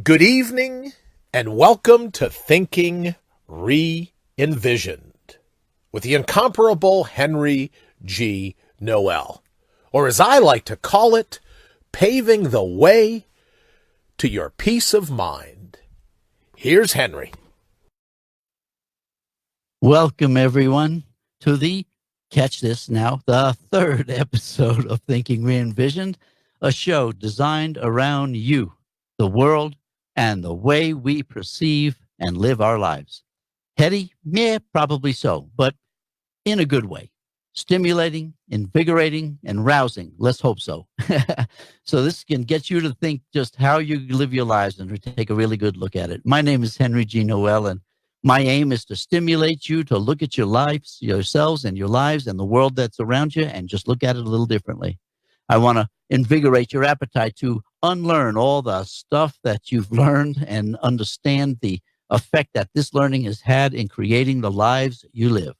Good evening, and welcome to Thinking Re-envisioned with the incomparable Henry G. Noel, or as I like to call it, paving the way to your peace of mind. Here's Henry. Welcome, everyone, to catch this now, the third episode of Thinking Re-envisioned, a show designed around you, the world, and the way we perceive and live our lives. Heady? Yeah, probably so, but in a good way. Stimulating, invigorating, and rousing. Let's hope so. So this can get you to think just how you live your lives and take a really good look at it. My name is Henry G. Noel, and my aim is to stimulate you to look at your lives, yourselves and your lives and the world that's around you and just look at it a little differently. I want to invigorate your appetite to unlearn all the stuff that you've learned and understand the effect that this learning has had in creating the lives you live.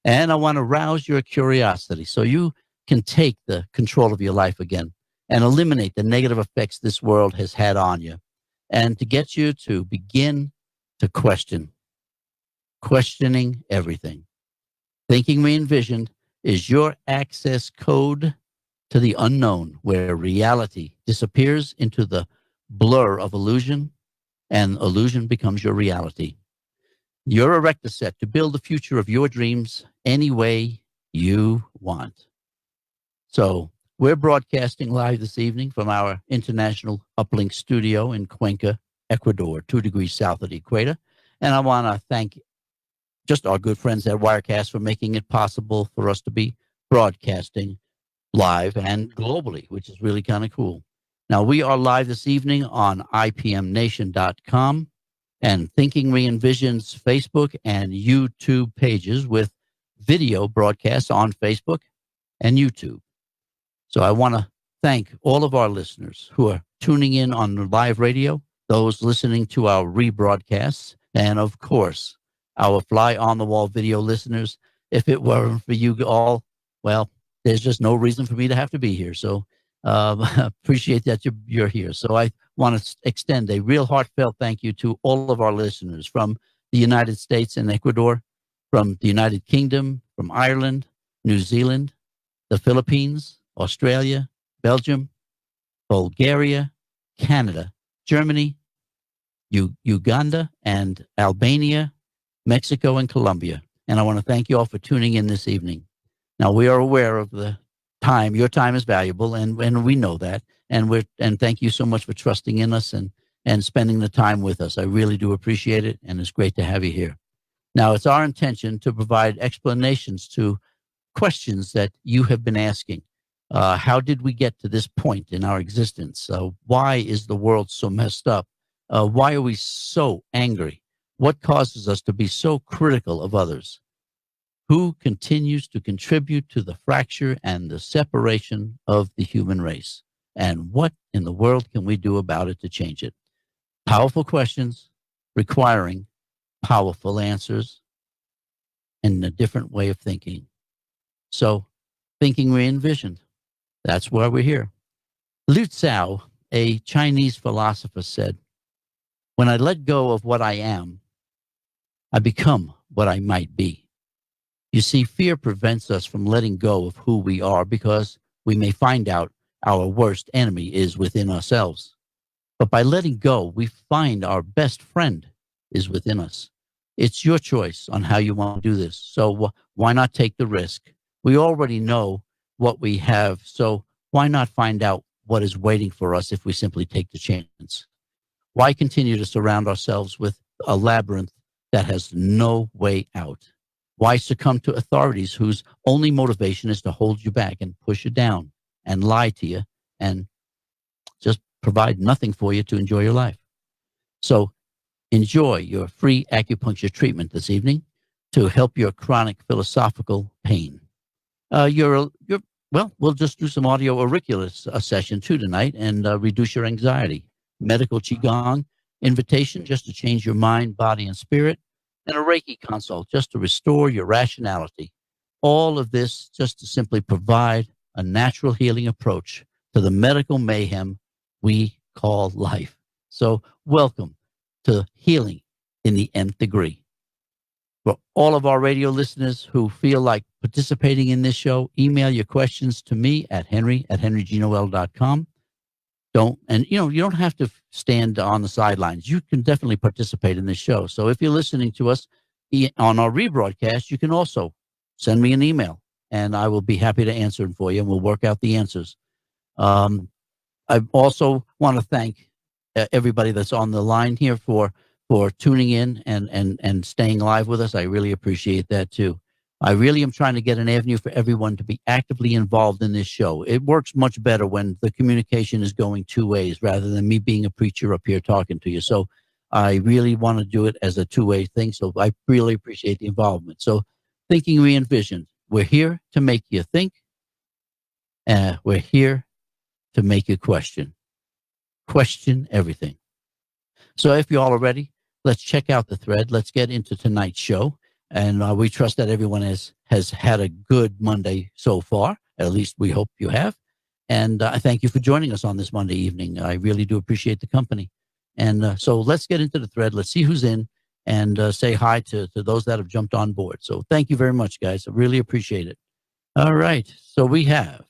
And I want to rouse your curiosity so you can take the control of your life again and eliminate the negative effects this world has had on you, and to get you to begin to questioning everything. Thinking Re-envisioned is your access code to the unknown, where reality disappears into the blur of illusion and illusion becomes your reality. You're erector set to build the future of your dreams any way you want. So we're broadcasting live this evening from our international uplink studio in Cuenca, Ecuador, 2 degrees south of the equator. And I want to thank just our good friends at Wirecast for making it possible for us to be broadcasting live and globally, which is really kind of cool. Now, we are live this evening on IPMNation.com and Thinking Re-envisioned's Facebook and YouTube pages with video broadcasts on Facebook and YouTube. So I want to thank all of our listeners who are tuning in on the live radio, those listening to our rebroadcasts, and of course, our fly-on-the-wall video listeners. If it weren't for you all, well, there's just no reason for me to have to be here. So appreciate that you're here. So I want to extend a real heartfelt thank you to all of our listeners from the United States and Ecuador, from the United Kingdom, from Ireland, New Zealand, the Philippines, Australia, Belgium, Bulgaria, Canada, Germany, Uganda, and Albania, Mexico, and Colombia. And I want to thank you all for tuning in this evening. Now, we are aware of the time. Your time is valuable, and we know that. And thank you so much for trusting in us and spending the time with us. I really do appreciate it, and it's great to have you here. Now, it's our intention to provide explanations to questions that you have been asking. How did we get to this point in our existence? Why is the world so messed up? Why are we so angry? What causes us to be so critical of others? Who continues to contribute to the fracture and the separation of the human race? And what in the world can we do about it to change it? Powerful questions requiring powerful answers and a different way of thinking. So, Thinking Re-envisioned. That's why we're here. Liu Tzu, a Chinese philosopher, said, "When I let go of what I am, I become what I might be." You see, fear prevents us from letting go of who we are because we may find out our worst enemy is within ourselves. But by letting go, we find our best friend is within us. It's your choice on how you want to do this. So why not take the risk? We already know what we have, so why not find out what is waiting for us if we simply take the chance? Why continue to surround ourselves with a labyrinth that has no way out? Why succumb to authorities whose only motivation is to hold you back and push you down and lie to you and just provide nothing for you to enjoy your life? So enjoy your free acupuncture treatment this evening to help your chronic philosophical pain. Well, we'll just do some audio auricular session too tonight and reduce your anxiety. Medical Qigong invitation just to change your mind, body, and spirit. And a Reiki consult just to restore your rationality. All of this just to simply provide a natural healing approach to the medical mayhem we call life. So welcome to Healing in the Nth Degree. For all of our radio listeners who feel like participating in this show, email your questions to me at henry@henrygnoel.com. You don't have to stand on the sidelines. You can definitely participate in this show. So if you're listening to us on our rebroadcast, you can also send me an email, and I will be happy to answer it for you, and we'll work out the answers. I also want to thank everybody that's on the line here for tuning in and staying live with us. I really appreciate that too. I really am trying to get an avenue for everyone to be actively involved in this show. It works much better when the communication is going two ways rather than me being a preacher up here talking to you. So I really want to do it as a two-way thing. So I really appreciate the involvement. So Thinking Re-envisioned, we're here to make you think. We're here to make you question. Question everything. So if you all are ready, let's check out the thread. Let's get into tonight's show. And we trust that everyone has had a good Monday so far. At least we hope you have. And I thank you for joining us on this Monday evening. I really do appreciate the company. And so let's get into the thread. Let's see who's in and say hi to those that have jumped on board. So thank you very much, guys. I really appreciate it. All right. So we have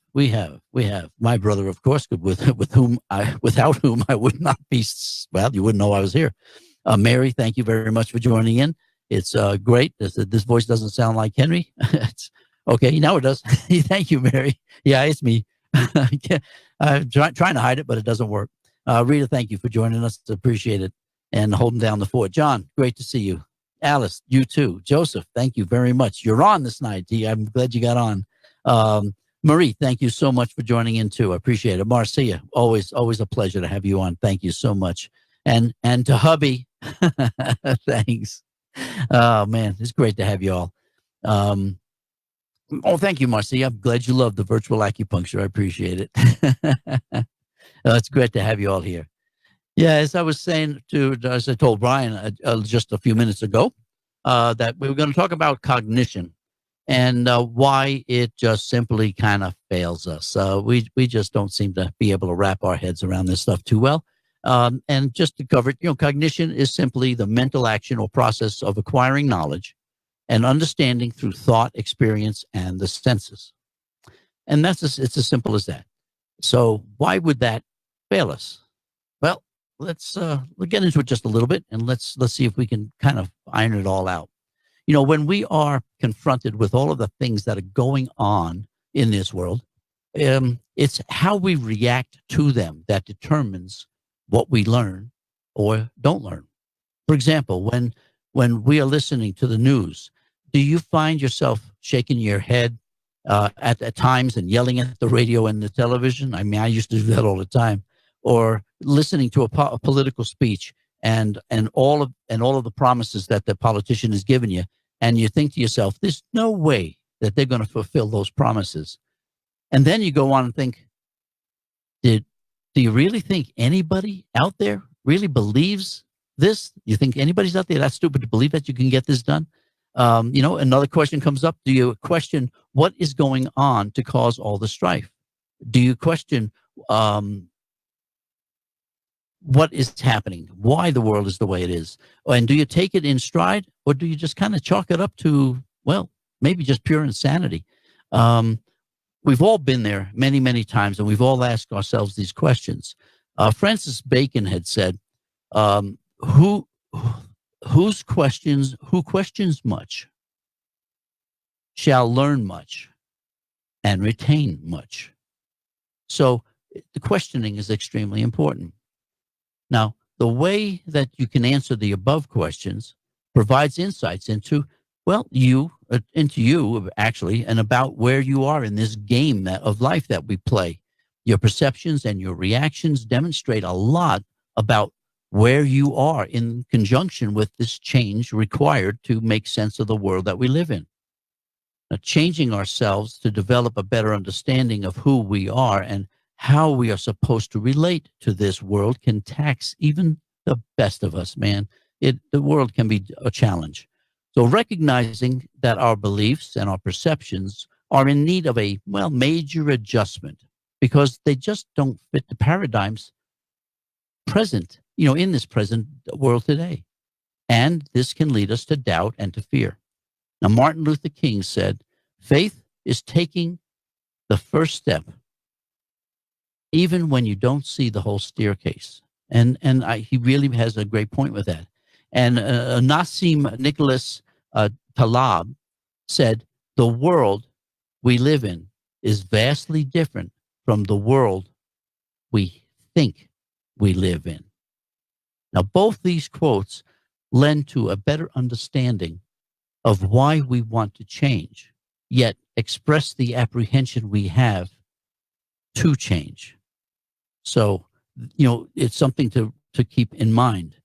my brother, of course, without whom I would not be, well, you wouldn't know I was here. Mary, thank you very much for joining in. It's great. This voice doesn't sound like Henry. It's okay. Now it does. Thank you, Mary. Yeah, it's me. I'm trying to hide it, but it doesn't work. Rita, thank you for joining us. Appreciate it. And holding down the fort. John, great to see you. Alice, you too. Joseph, thank you very much. You're on this night. I'm glad you got on. Marie, thank you so much for joining in too. I appreciate it. Marcia, always a pleasure to have you on. Thank you so much. And to hubby, thanks. Oh man, it's great to have you all. Thank you, Marcia. I'm glad you love the virtual acupuncture. I appreciate it. It's great to have you all here. Yeah, as I was saying as I told Brian just a few minutes ago, that we were going to talk about cognition and why it just simply kind of fails us. We just don't seem to be able to wrap our heads around this stuff too well. And just to cover it, cognition is simply the mental action or process of acquiring knowledge and understanding through thought, experience, and the senses. And it's as simple as that. So why would that fail us? Well, let's get into it just a little bit, and let's see if we can kind of iron it all out. When we are confronted with all of the things that are going on in this world, it's how we react to them that determines what we learn or don't learn. For example, when we are listening to the news, do you find yourself shaking your head at times and yelling at the radio and the television? I mean, I used to do that all the time. Or listening to a political speech and all of the promises that the politician has given you, and you think to yourself, there's no way that they're going to fulfill those promises. And then you go on and think, do you really think anybody out there really believes this? You think anybody's out there that stupid to believe that you can get this done? Another question comes up. Do you question what is going on to cause all the strife? Do you question what is happening, why the world is the way it is? And do you take it in stride, or do you just kind of chalk it up to, well, maybe just pure insanity? We've all been there many, many times, and we've all asked ourselves these questions. Francis Bacon had said, who questions much shall learn much and retain much. So the questioning is extremely important. Now, the way that you can answer the above questions provides insights into you actually, and about where you are in this game of life that we play. Your perceptions and your reactions demonstrate a lot about where you are in conjunction with this change required to make sense of the world that we live in. Now, changing ourselves to develop a better understanding of who we are and how we are supposed to relate to this world can tax even the best of us, man. The world can be a challenge. So recognizing that our beliefs and our perceptions are in need of a, major adjustment because they just don't fit the paradigms present in this present world today. And this can lead us to doubt and to fear. Now, Martin Luther King said, faith is taking the first step, even when you don't see the whole staircase. And he really has a great point with that. And Nassim Nicholas Taleb said, the world we live in is vastly different from the world we think we live in. Now, both these quotes lend to a better understanding of why we want to change, yet express the apprehension we have to change. So, it's something to keep in mind.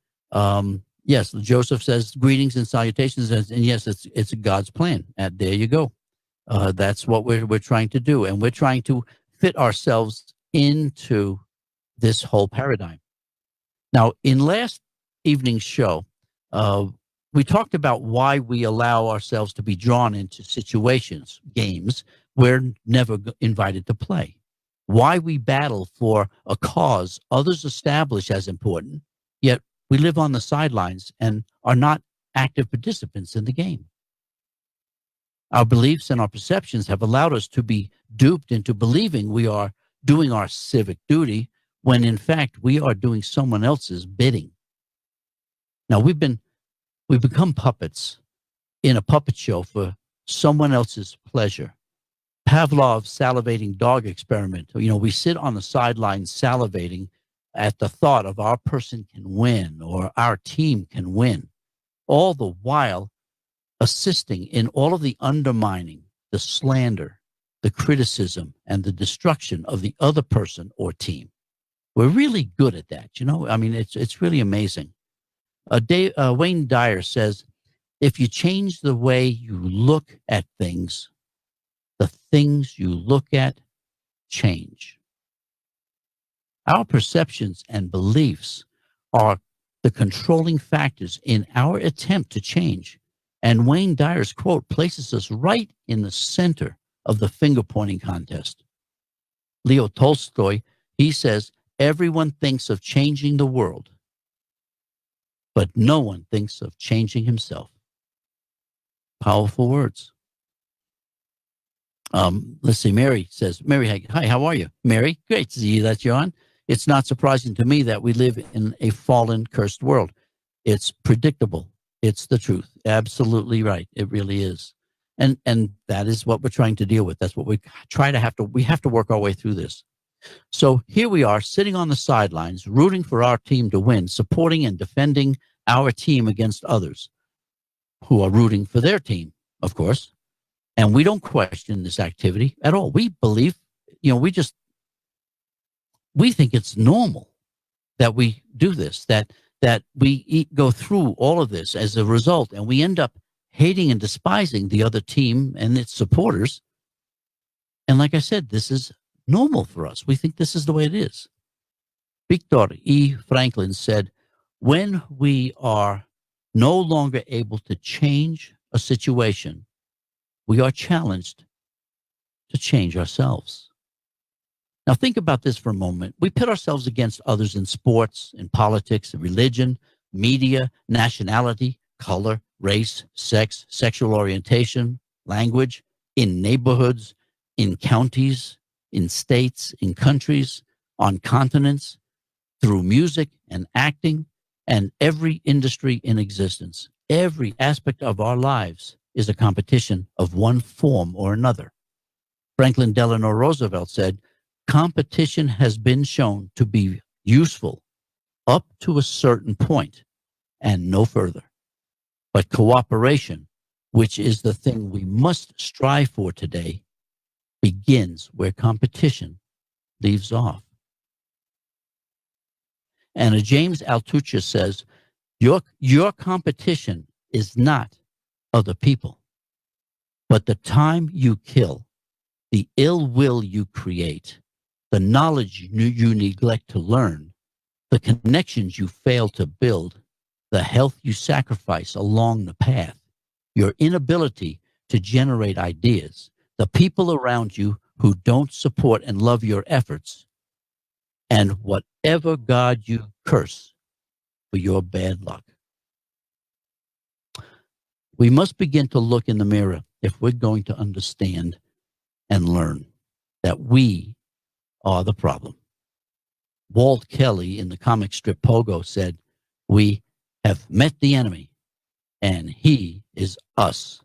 Yes, Joseph says, greetings and salutations, and yes, it's God's plan. And there you go. That's what we're trying to do, and we're trying to fit ourselves into this whole paradigm. Now, in last evening's show, we talked about why we allow ourselves to be drawn into situations, games, we're never invited to play. Why we battle for a cause others establish as important, yet we live on the sidelines and are not active participants in the game. Our beliefs and our perceptions have allowed us to be duped into believing we are doing our civic duty when in fact we are doing someone else's bidding. Now we've become puppets in a puppet show for someone else's pleasure. Pavlov's salivating dog experiment. We sit on the sidelines salivating at the thought of our person can win or our team can win, all the while assisting in all of the undermining, the slander, the criticism, and the destruction of the other person or team. We're really good at that. It's really amazing. Wayne Dyer says, if you change the way you look at things, the things you look at change. Our perceptions and beliefs are the controlling factors in our attempt to change. And Wayne Dyer's quote places us right in the center of the finger-pointing contest. Leo Tolstoy, he says, everyone thinks of changing the world, but no one thinks of changing himself. Powerful words. Let's see. Mary says, Mary, hi, how are you? Mary, great to see you that you're on. It's not surprising to me that we live in a fallen, cursed world. It's predictable. It's the truth. Absolutely right. It really is. And that is what we're trying to deal with. That's what we have to work our way through this. So here we are sitting on the sidelines, rooting for our team to win, supporting and defending our team against others who are rooting for their team, of course. And we don't question this activity at all. We believe, we think it's normal that we do this, that we go through all of this as a result, and we end up hating and despising the other team and its supporters. And like I said, this is normal for us. We think this is the way it is. Viktor E. Franklin said, when we are no longer able to change a situation, we are challenged to change ourselves. Now think about this for a moment. We pit ourselves against others in sports, in politics, in religion, media, nationality, color, race, sex, sexual orientation, language, in neighborhoods, in counties, in states, in countries, on continents, through music and acting, and every industry in existence. Every aspect of our lives is a competition of one form or another. Franklin Delano Roosevelt said, competition has been shown to be useful up to a certain point and no further. But cooperation, which is the thing we must strive for today, begins where competition leaves off. And James Altucher says, your competition is not other people, but the time you kill, the ill will you create, the knowledge you neglect to learn, the connections you fail to build, the health you sacrifice along the path, your inability to generate ideas, the people around you who don't support and love your efforts, and whatever God you curse for your bad luck. We must begin to look in the mirror if we're going to understand and learn that we are the problem. Walt Kelly in the comic strip Pogo said, "We have met the enemy, and he is us."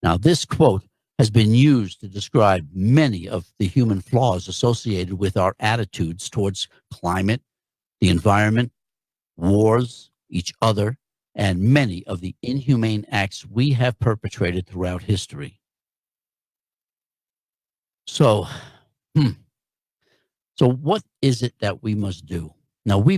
Now, this quote has been used to describe many of the human flaws associated with our attitudes towards climate, the environment, wars, each other, and many of the inhumane acts we have perpetrated throughout history. So, So what is it that we must do? Now we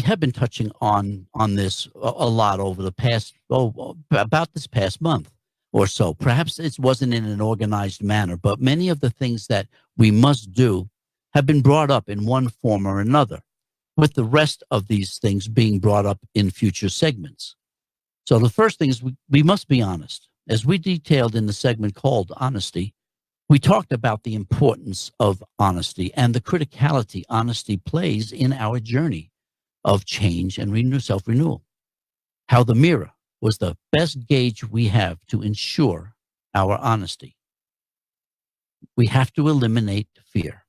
have been touching on this a lot over the past about this past month or so. Perhaps it wasn't in an organized manner, but many of the things that we must do have been brought up in one form or another, with the rest of these things being brought up in future segments. So the first thing is we must be honest. As we detailed in the segment called Honesty, we talked about the importance of honesty and the criticality honesty plays in our journey of change and self-renewal. How the mirror was the best gauge we have to ensure our honesty. We have to eliminate fear.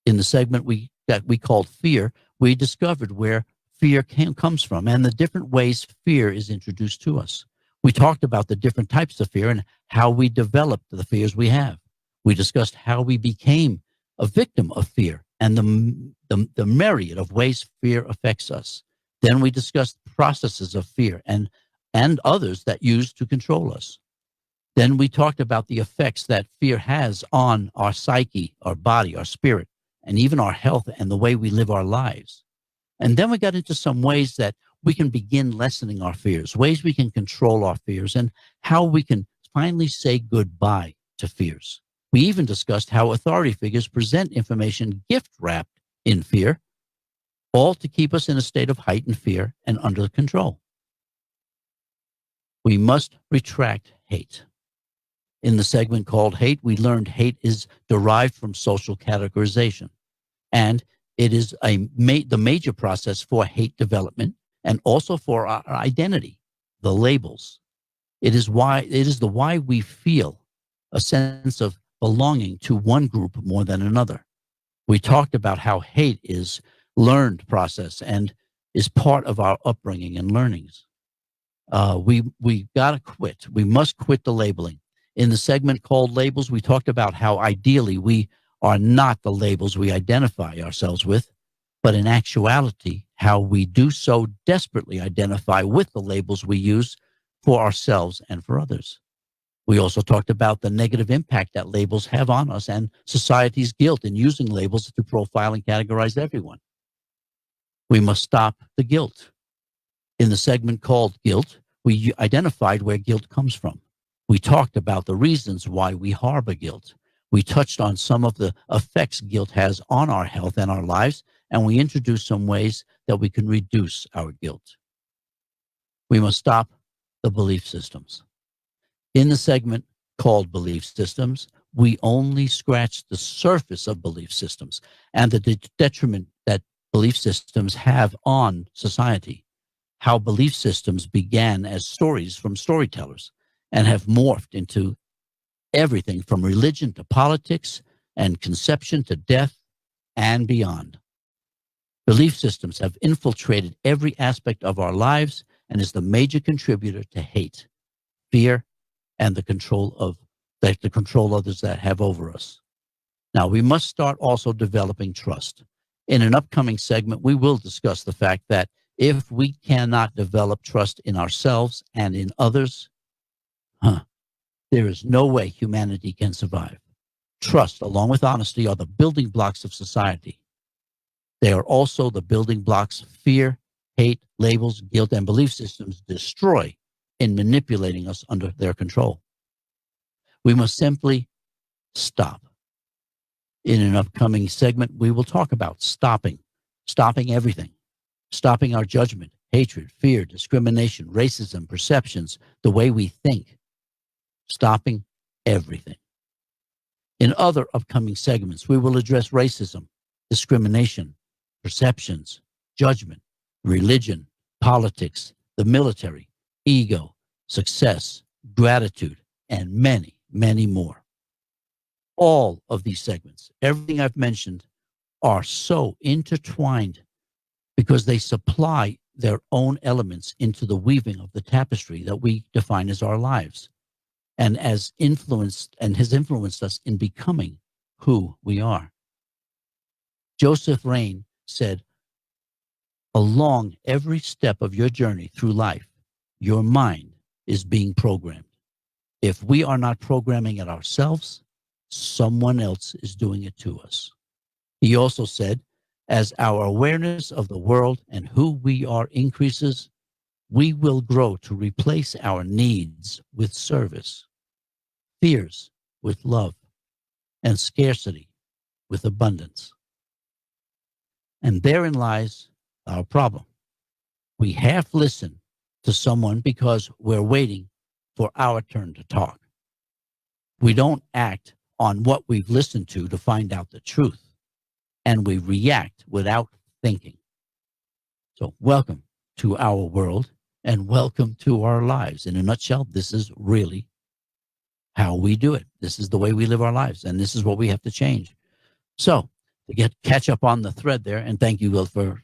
In the segment that we called Fear, we discovered where fear comes from and the different ways fear is introduced to us. We talked about the different types of fear and how we developed the fears we have. We discussed how we became a victim of fear and the myriad of ways fear affects us. Then we discussed processes of fear and others that use to control us. Then we talked about the effects that fear has on our psyche, our body, our spirit, and even our health and the way we live our lives. And then we got into some ways that we can begin lessening our fears, ways we can control our fears, and how we can finally say goodbye to fears. We even discussed how authority figures present information gift-wrapped in fear, all to keep us in a state of heightened fear and under control. We must retract hate. In the segment called Hate, we learned hate is derived from social categorization, and it is the major process for hate development and also for our identity, the labels. It is the why we feel a sense of belonging to one group more than another. We talked about how hate is learned process and is part of our upbringing and learnings. We gotta quit. We must quit the labeling. In the segment called Labels, we talked about how ideally we are not the labels we identify ourselves with, but in actuality, how we do so desperately identify with the labels we use for ourselves and for others. We also talked about the negative impact that labels have on us and society's guilt in using labels to profile and categorize everyone. We must stop the guilt. In the segment called Guilt, we identified where guilt comes from. We talked about the reasons why we harbor guilt. We touched on some of the effects guilt has on our health and our lives, and we introduced some ways that we can reduce our guilt. We must stop the belief systems. In the segment called Belief Systems, we only scratched the surface of belief systems and the detriment that belief systems have on society, how belief systems began as stories from storytellers and have morphed into everything from religion to politics and conception to death and beyond. Belief systems have infiltrated every aspect of our lives and is the major contributor to hate, fear, and the control others that have over us. Now, we must start also developing trust. In an upcoming segment, we will discuss the fact that if we cannot develop trust in ourselves and in others, there is no way humanity can survive. Trust, along with honesty, are the building blocks of society. They are also the building blocks fear, hate, labels, guilt, and belief systems destroy in manipulating us under their control. We must simply stop. In an upcoming segment, we will talk about stopping everything, stopping our judgment, hatred, fear, discrimination, racism, perceptions, the way we think, stopping everything. In other upcoming segments, we will address racism, discrimination, perceptions, judgment, religion, politics, the military, ego, success, gratitude, and many, many more. All of these segments, everything I've mentioned, are so intertwined because they supply their own elements into the weaving of the tapestry that we define as our lives, and has influenced us in becoming who we are. Joseph Rain said, along every step of your journey through life, your mind is being programmed. If we are not programming it ourselves, someone else is doing it to us. He also said, as our awareness of the world and who we are increases, we will grow to replace our needs with service, fears with love, and scarcity with abundance. And therein lies our problem. We half listen to someone because we're waiting for our turn to talk. We don't act on what we've listened to find out the truth, and we react without thinking. So welcome to our world and welcome to our lives. In a nutshell, this is really how we do it. This is the way we live our lives, and this is what we have to change. So to catch up on the thread there, and thank you, Will, for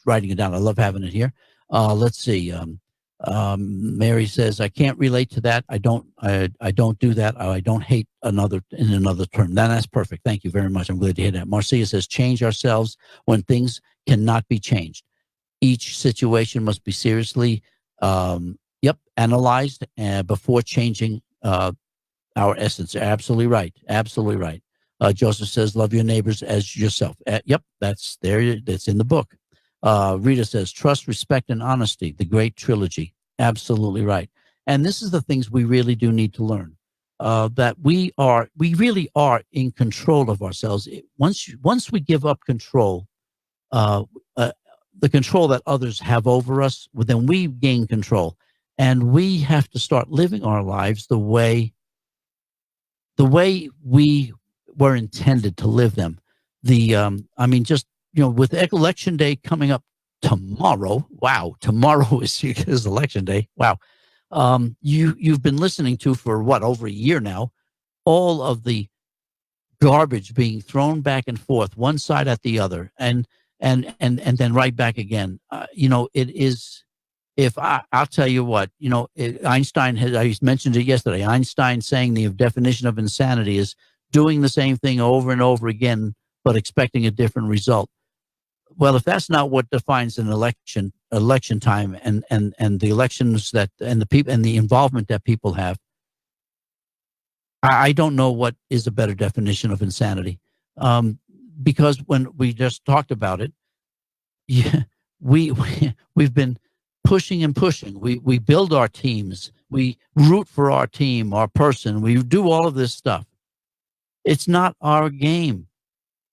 writing it down. I love having it here. Let's see. Mary says, I can't relate to that. I don't do that. I don't hate in another term. That's perfect. Thank you very much. I'm glad to hear that. Marcia says, change ourselves when things cannot be changed. Each situation must be seriously, analyzed before changing our essence. Absolutely right. Absolutely right. Joseph says, love your neighbors as yourself. That's there. That's in the book. Rita says, trust, respect, and honesty, the great trilogy. Absolutely right. And this is the things we really do need to learn, that we really are in control of ourselves. Once we give up control, the control that others have over us, then we gain control. And we have to start living our lives the way we were intended to live them. With election day coming up tomorrow, wow, tomorrow is election day. Wow. You've been listening to for over a year now, all of the garbage being thrown back and forth, one side at the other, and then right back again. It is, I'll tell you what, Einstein I mentioned it yesterday, Einstein saying the definition of insanity is doing the same thing over and over again, but expecting a different result. Well, if that's not what defines an election time and the elections and the people and the involvement that people have, I don't know what is a better definition of insanity. Because when we just talked about it, we've been pushing and pushing. We build our teams. We root for our team, our person. We do all of this stuff. It's not our game.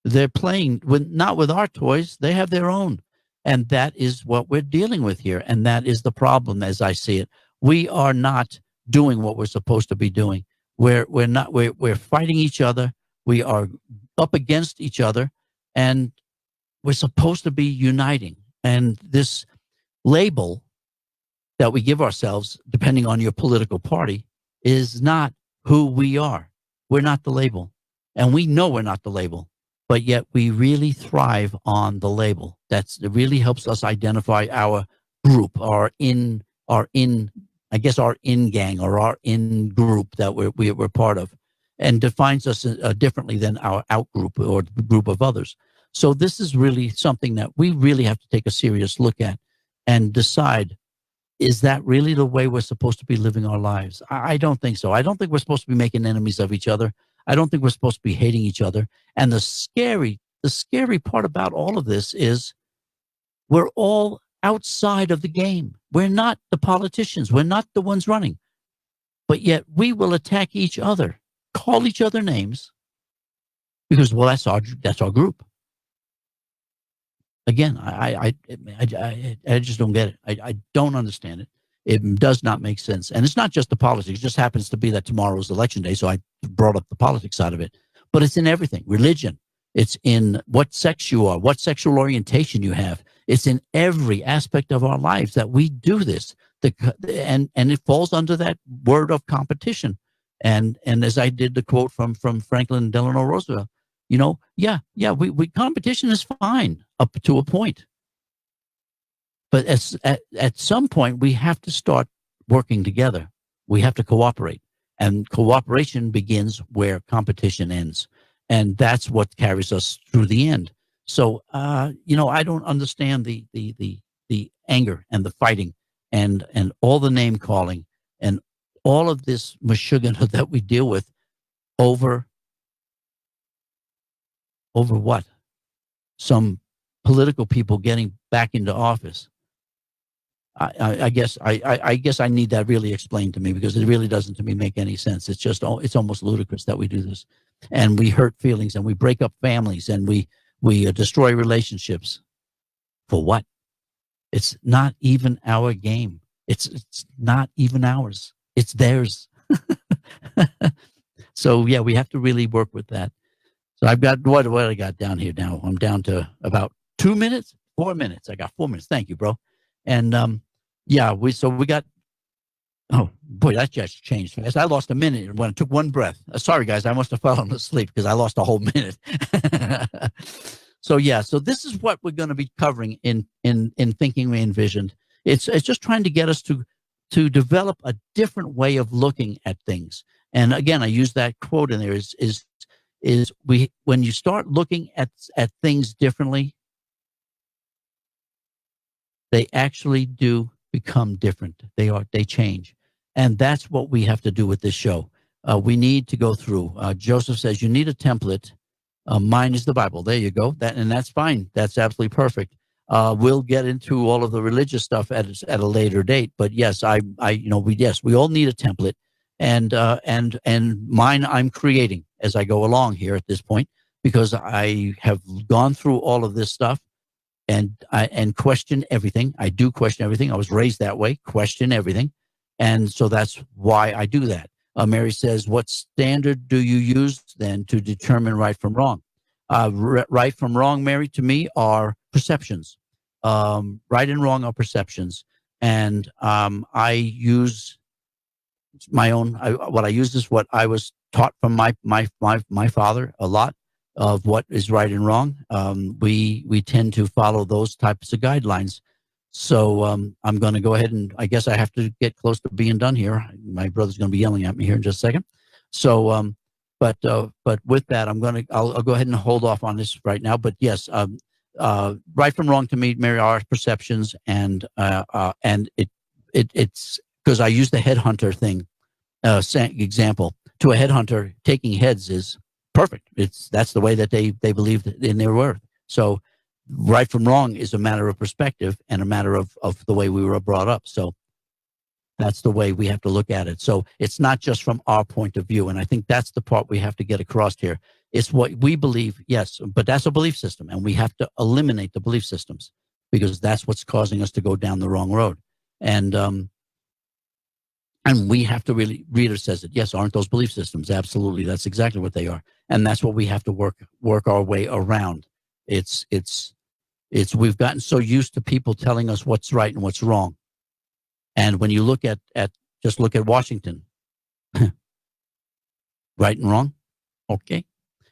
They're playing not with our toys. They have their own. And that is what we're dealing with here. And that is the problem as I see it. We are not doing what we're supposed to be doing. We're fighting each other. We are up against each other, and we're supposed to be uniting. And this label that we give ourselves, depending on your political party, is not who we are. We're not the label. And we know we're not the label, but yet we really thrive on the label. It really helps us identify our group, our in gang or our in group that we're part of, and defines us differently than our out group or the group of others. So this is really something that we really have to take a serious look at and decide, is that really the way we're supposed to be living our lives? I don't think so. I don't think we're supposed to be making enemies of each other. I don't think we're supposed to be hating each other. And the scary part about all of this is we're all outside of the game. We're not the politicians. We're not the ones running. But yet we will attack each other, call each other names, because, well, that's our group. Again, I just don't get it. I don't understand it. It does not make sense. And it's not just the politics. It just happens to be that tomorrow is election day, so I brought up the politics side of it. But it's in everything. Religion. It's in what sex you are, what sexual orientation you have. It's in every aspect of our lives that we do this. And it falls under that word of competition. And as I did the quote from Franklin Delano Roosevelt, we competition is fine up to a point. But at some point, we have to start working together. We have to cooperate. And cooperation begins where competition ends. And that's what carries us through the end. So, I don't understand the anger and the fighting and all the name calling and all of this mashugana that we deal with over what? Some political people getting back into office. I guess I need that really explained to me, because it really doesn't to me make any sense. It's almost ludicrous that we do this, and we hurt feelings, and we break up families, and we destroy relationships. For what? It's not even our game. It's not even ours. It's theirs. So yeah, we have to really work with that. So I've got what I got down here now. I'm down to about 2 minutes, 4 minutes. I got 4 minutes. Thank you, bro. And we got. Oh boy, that just changed fast. I lost a minute when I took one breath. Sorry, guys, I must have fallen asleep because I lost a whole minute. So this is what we're going to be covering in Thinking Re-envisioned. It's just trying to get us to develop a different way of looking at things. And again, I use that quote in there is when you start looking at things differently, they actually do become different. They change. And that's what we have to do with this show. We need to go through. Joseph says you need a template. Mine is the Bible. There you go. That's fine. That's absolutely perfect. We'll get into all of the religious stuff at a later date. But yes, we all need a template. And mine I'm creating as I go along here at this point, because I have gone through all of this stuff and question everything. I do question everything. I was raised that way, question everything. And so that's why I do that. Mary says, what standard do you use then to determine right from wrong? Right from wrong, Mary, to me are perceptions. Right and wrong are perceptions. And I use my own, what I use is what I was taught from my father a lot of what is right and wrong. We tend to follow those types of guidelines. So I'm going to go ahead and I guess I have to get close to being done here. My brother's going to be yelling at me here in just a second. So, but with that, I'll go ahead and hold off on this right now. But yes, right from wrong to me, Mary, are perceptions, and it's because I use the headhunter thing example. To a headhunter, taking heads is perfect. That's the way that they believed in their worth. So right from wrong is a matter of perspective and a matter of the way we were brought up. So that's the way we have to look at it. So it's not just from our point of view. And I think that's the part we have to get across here. It's what we believe, yes, but that's a belief system. And we have to eliminate the belief systems, because that's what's causing us to go down the wrong road. And we have to really, Reader says it, yes, aren't those belief systems? Absolutely. That's exactly what they are. And that's what we have to work our way around. We've gotten so used to people telling us what's right and what's wrong. And when you look at Washington, right and wrong, okay,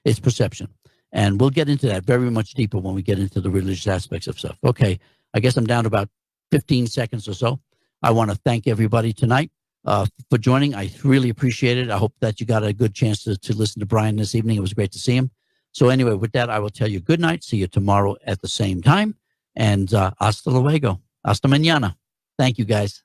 it's perception. And we'll get into that very much deeper when we get into the religious aspects of stuff. Okay, I guess I'm down to about 15 seconds or so. I want to thank everybody tonight for joining. I really appreciate it. I hope that you got a good chance to listen to Brian this evening. It was great to see him. So anyway, with that, I will tell you good night. See you tomorrow at the same time. And hasta luego. Hasta mañana. Thank you, guys.